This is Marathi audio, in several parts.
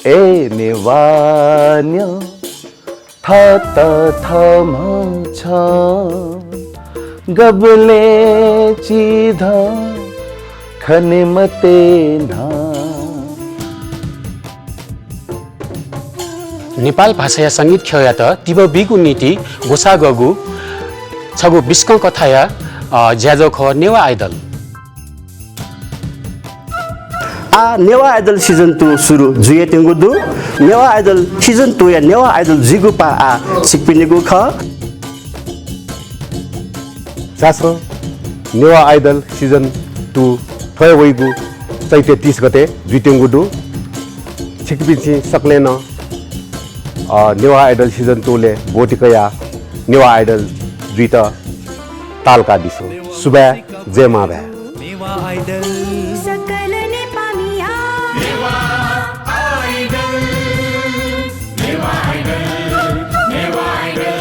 ए नेवान्य थात थम छ गबले चिध खने मते ना नेपाल भाषा संगीत खेयात तिब बिगु नीति गोसा गगु छगु बिस्क कथाया ज्याजो ख नेवा आइडल नेवा आइडल सिजन 2 सुरु जुये तेंगु दु नेवा आइडल सिजन 2 या नेवा आइडल जिगु पा सिकपिनेगु ख सासो नेवा आइडल सिजन 2 थय वइगु चैते 30 गते जुतेंगु दु छिकपिछि सकलेन नेवा आइडल सिजन 2 ले बोटिकया नेवा आइडल जुइत तालका दिसो सुबे जेमा भे नेवा आइडल सकल ने पामिया नेवा आइडल नेवा आइडल नेवा आइडल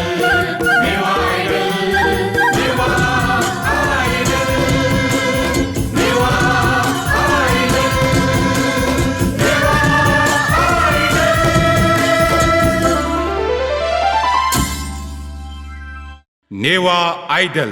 नेवा आइडल नेवा आइडल नेवा आइडल नेवा आइडल नेवा आइडल